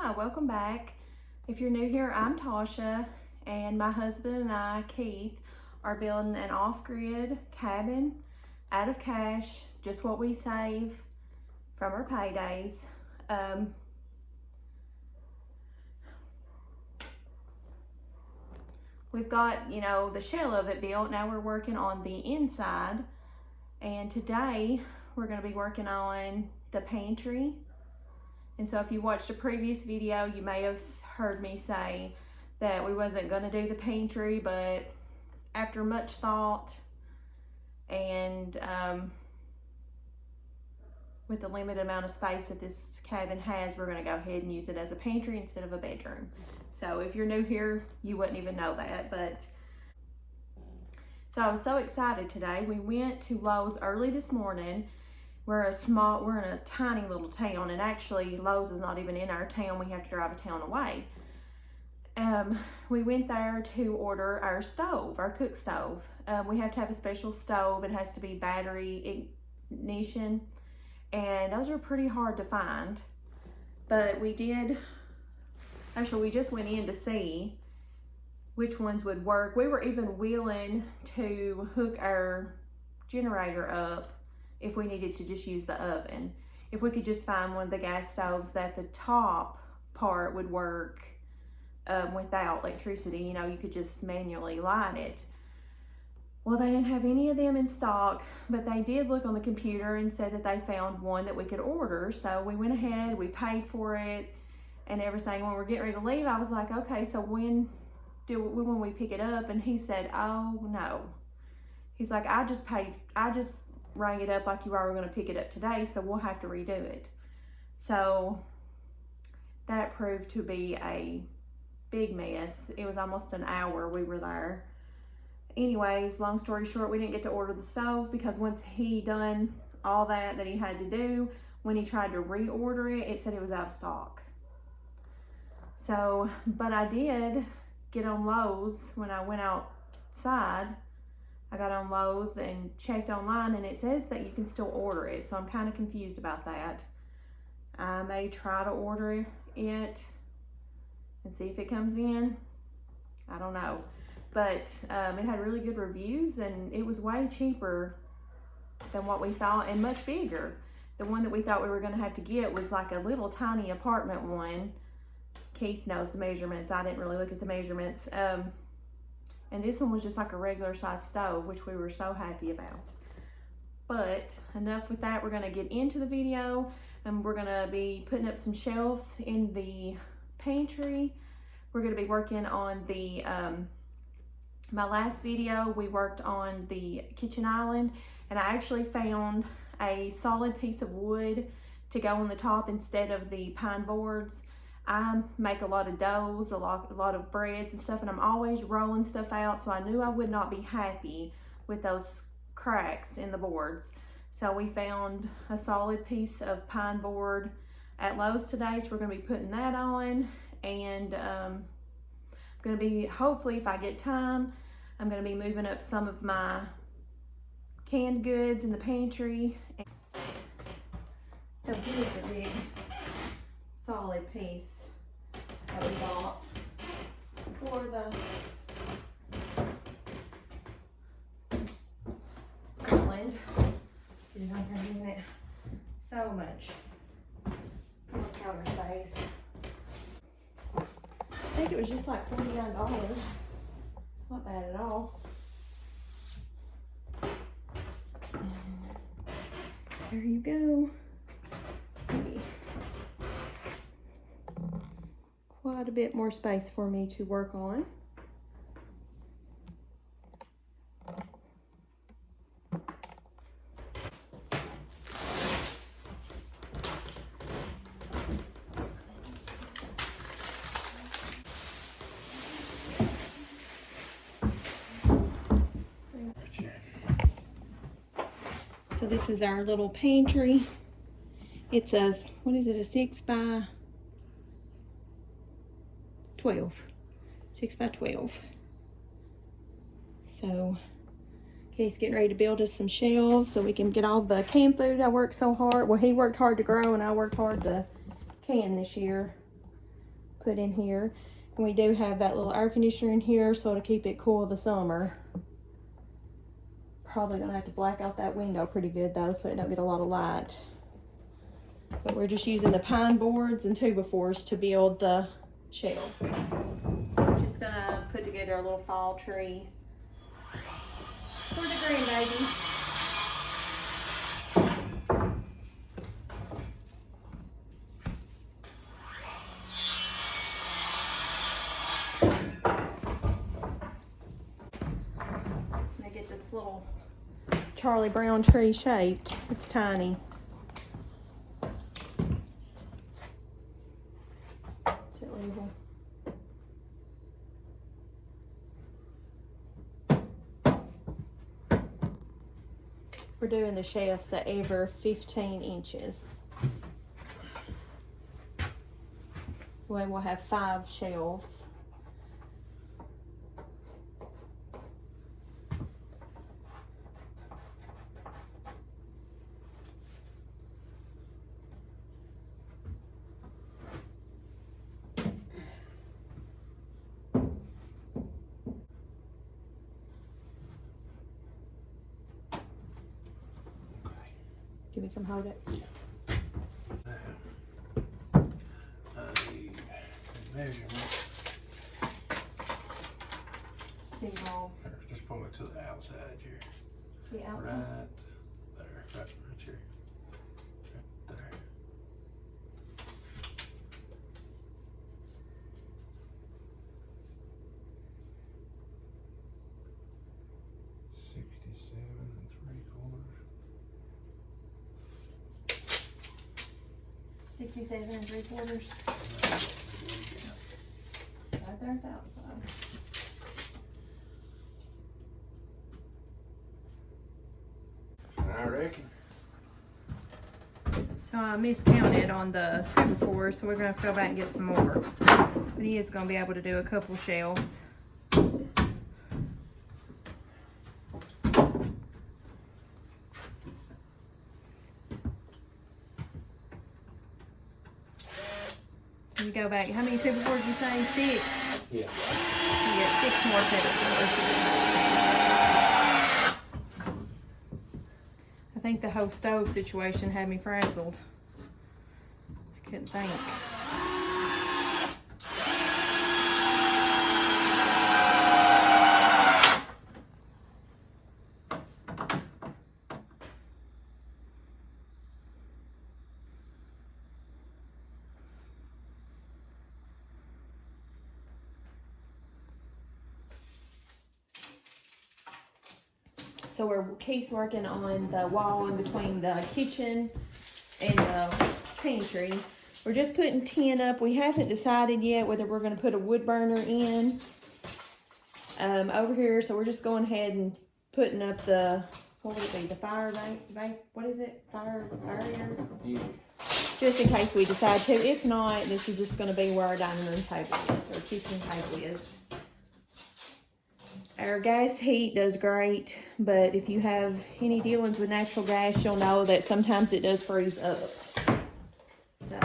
Hi, welcome back. If you're new here, I'm Tasha, and my husband and I, Keith, are building an off-grid cabin out of cash, just what we save from our paydays. We've got, the shell of it built. Now we're working on the inside, and today we're going to be working on the pantry. And so if you watched a previous video, you may have heard me say that we wasn't going to do the pantry, but after much thought and with the limited amount of space that this cabin has, we're going to go ahead and use it as a pantry instead of a bedroom. So if you're new here, you wouldn't even know that. So I was so excited today. We went to Lowe's early this morning. We're in a tiny little town, and actually Lowe's is not even in our town. We have to drive a town away. We went there to order our stove, our cook stove. We have to have a special stove. It has to be battery ignition, and those are pretty hard to find. But we just went in to see which ones would work. We were even willing to hook our generator up if we needed to just use the oven. If we could just find one of the gas stoves that the top part would work without electricity, you could just manually light it. Well, they didn't have any of them in stock, but they did look on the computer and said that they found one that we could order. So we went ahead, we paid for it and everything. When we're getting ready to leave, I was like, okay, so when we pick it up? And he said, oh no. He's like, I just rang it up like you were going to pick it up today, so we'll have to redo it. So that proved to be a big mess. It was almost an hour we were there. Anyways, long story short, we didn't get to order the stove because once he done all that he had to do, when he tried to reorder it, it said it was out of stock. So, but I did get on Lowe's when I went outside. I got on Lowe's and checked online, and it says that you can still order it. So I'm kind of confused about that. I may try to order it and see if it comes in. I don't know. But it had really good reviews, and it was way cheaper than what we thought and much bigger. The one that we thought we were going to have to get was like a little tiny apartment one. Keith knows the measurements. I didn't really look at the measurements. And this one was just like a regular size stove, which we were so happy about. But enough with that. We're going to get into the video, and we're going to be putting up some shelves in the pantry. We're going to be working on the, my last video, we worked on the kitchen island, and I actually found a solid piece of wood to go on the top instead of the pine boards. I make a lot of doughs, a lot of breads and stuff, and I'm always rolling stuff out, so I knew I would not be happy with those cracks in the boards. So we found a solid piece of pine board at Lowe's today, so we're going to be putting that on, and I'm going to be, hopefully if I get time, I'm going to be moving up some of my canned goods in the pantry. So here's the big solid piece that we bought for the island. Get it on here in a minute. So much more counter space. I think it was just like $49. Not bad at all. And there you go. Let's see. Quite a bit more space for me to work on. So this is our little pantry. It's a, what is it, a 6 by 12. 6 by 12. So Keith's getting ready to build us some shelves so we can get all the canned food I worked so hard. Well, he worked hard to grow and I worked hard to can this year. put in here. And we do have that little air conditioner in here, so to keep it cool the summer. Probably gonna have to black out that window pretty good though, so it don't get a lot of light. But we're just using the pine boards and 2x4s to build the shelves. Just gonna put together a little fall tree for the grandbaby. This little Charlie Brown tree shaped. It's tiny. Is it legal? We're doing the shelves at over 15 inches. We'll have 5 shelves. Can we come hold it? Yeah. Measurement. Single. Just pull it to the outside here. The outside? Right there. Right here. Right there. $67 3/4. Right there at the outside. I reckon. So I miscounted on the 2x4, so we're gonna have to go back and get some more. But he is gonna be able to do a couple shelves. You go back. How many 2x4s did you say? 6? Yeah. You get 6 more 2x4s. I think the whole stove situation had me frazzled. I couldn't think. So Keith's working on the wall in between the kitchen and the pantry. We're just putting tin up. We haven't decided yet whether we're going to put a wood burner in over here. So we're just going ahead and putting up the, what would it be? The fire bank? What is it? Fire barrier? Yeah. Just in case we decide to. If not, this is just going to be where our dining room table is, our kitchen table is. Our gas heat does great, but if you have any dealings with natural gas, you'll know that sometimes it does freeze up. So.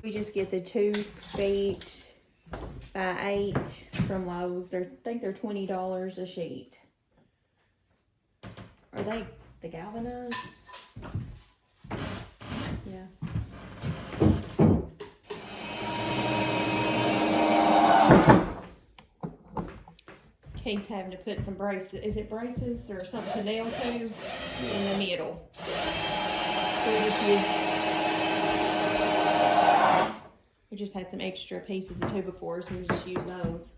We just get the 2 feet by 8 from Lowe's. I think they're $20 a sheet. Are they the galvanized? Yeah. Keith's having to put some braces. Is it braces or something to nail to in the middle? So we just had some extra pieces of 2x4s and we just use those.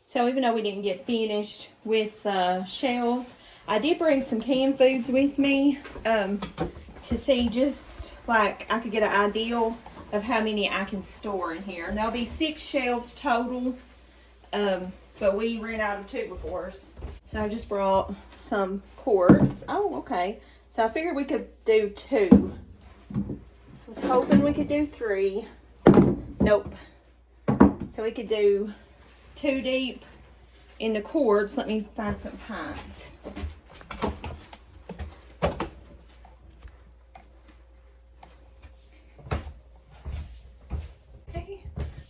So even though we didn't get finished with shelves, I did bring some canned foods with me to see just like I could get an ideal of how many I can store in here. And there'll be 6 shelves total, but we ran out of 2x4s. So I just brought some quarts. Oh, okay. So I figured we could do 2. I was hoping we could do 3. Nope. So we could do 2 deep in the quarts. Let me find some pints. Okay.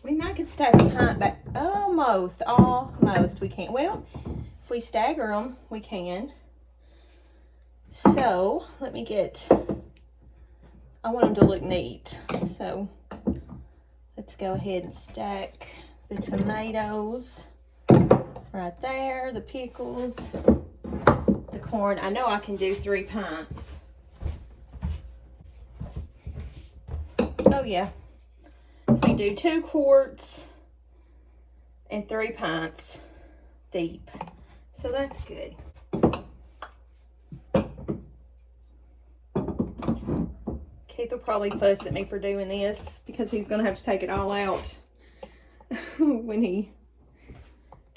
We might could stack a pint, but almost we can't. Well, if we stagger them, we can. So let me get, I want them to look neat. So let's go ahead and stack the tomatoes right there, the pickles, the corn. I know I can do 3 pints. Oh yeah. So we do 2 quarts and 3 pints deep. So that's good. Keith will probably fuss at me for doing this because he's gonna have to take it all out when he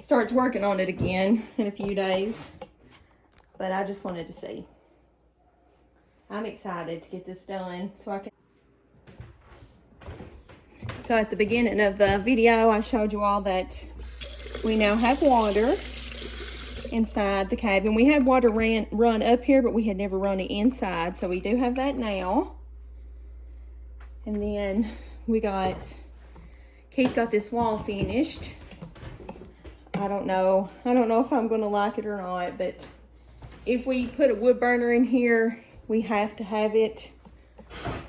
starts working on it again in a few days. But I just wanted to see. I'm excited to get this done so I can. So at the beginning of the video, I showed you all that we now have water inside the cabin. We had water run up here, but we had never run it inside. So we do have that now. And then Keith got this wall finished. I don't know if I'm gonna like it or not, but if we put a wood burner in here, we have to have it.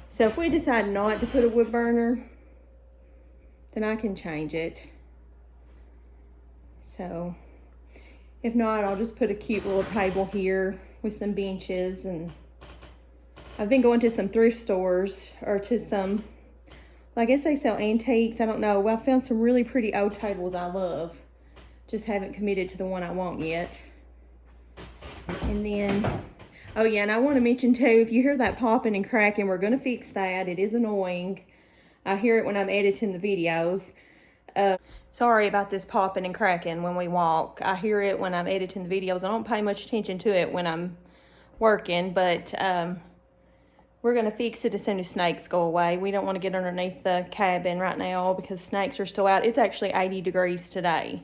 So if we decide not to put a wood burner, then I can change it. So if not, I'll just put a cute little table here with some benches. And I've been going to some thrift stores or to some, I guess they sell antiques. I don't know. Well, I found some really pretty old tables I love. Just haven't committed to the one I want yet. And then, oh yeah, and I want to mention too, if you hear that popping and cracking, we're going to fix that. It is annoying. I hear it when I'm editing the videos. Sorry about this popping and cracking when we walk. I hear it when I'm editing the videos. I don't pay much attention to it when I'm working, but we're going to fix it as soon as snakes go away. We don't want to get underneath the cabin right now because snakes are still out. It's actually 80 degrees today,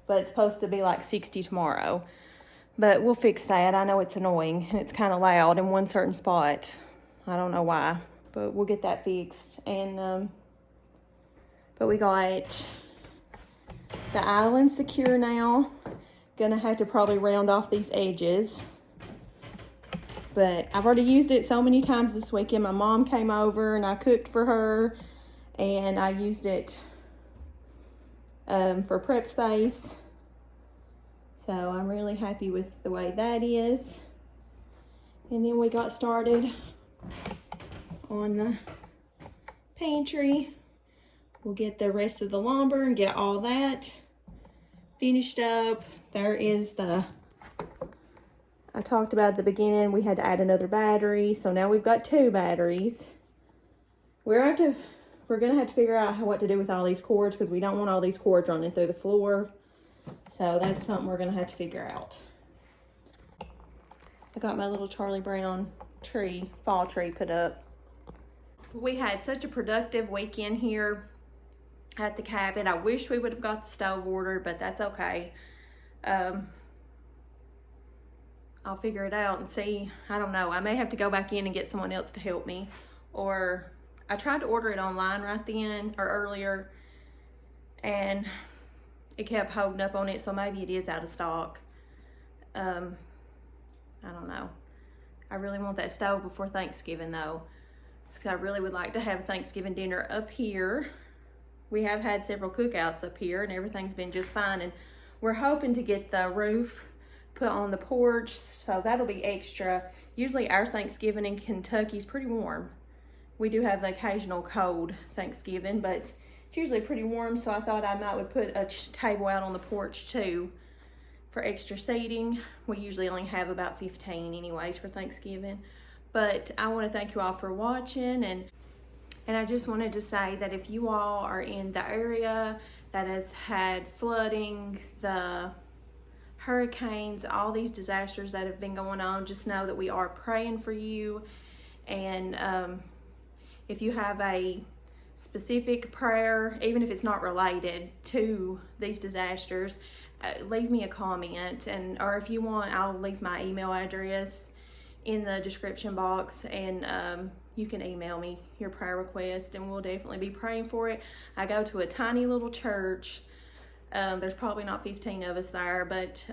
but it's supposed to be like 60 tomorrow. But we'll fix that. I know it's annoying and it's kind of loud in one certain spot. I don't know why, but we'll get that fixed. And but we got the island secure now. Gonna have to probably round off these edges. But I've already used it so many times this weekend. My mom came over and I cooked for her. And I used it for prep space. So I'm really happy with the way that is. And then we got started on the pantry. We'll get the rest of the lumber and get all that finished up. There is the, I talked about at the beginning, we had to add another battery. So now we've got 2 batteries. We're gonna have to figure out what to do with all these cords because we don't want all these cords running through the floor. So that's something we're gonna have to figure out. I got my little Charlie Brown tree, fall tree put up. We had such a productive weekend here at the cabin. I wish we would have got the stove ordered, but that's okay. I'll figure it out and see. I don't know. I may have to go back in and get someone else to help me. Or I tried to order it online right then or earlier and it kept holding up on it, so maybe it is out of stock. I don't know. I really want that stove before Thanksgiving though. So I really would like to have a Thanksgiving dinner up here. We have had several cookouts up here and everything's been just fine. And we're hoping to get the roof put on the porch, so that'll be extra. Usually our Thanksgiving in Kentucky is pretty warm. We do have the occasional cold Thanksgiving, but it's usually pretty warm, so I thought I would put a table out on the porch too for extra seating. We usually only have about 15 anyways for Thanksgiving. But I want to thank you all for watching, and And I just wanted to say that if you all are in the area that has had flooding, the hurricanes, all these disasters that have been going on, just know that we are praying for you. And if you have a specific prayer, even if it's not related to these disasters, leave me a comment. And or if you want, I'll leave my email address in the description box, and you can email me your prayer request, and we'll definitely be praying for it. I go to a tiny little church. There's probably not 15 of us there, but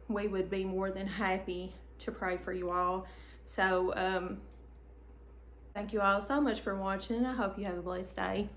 we would be more than happy to pray for you all. So thank you all so much for watching. I hope you have a blessed day.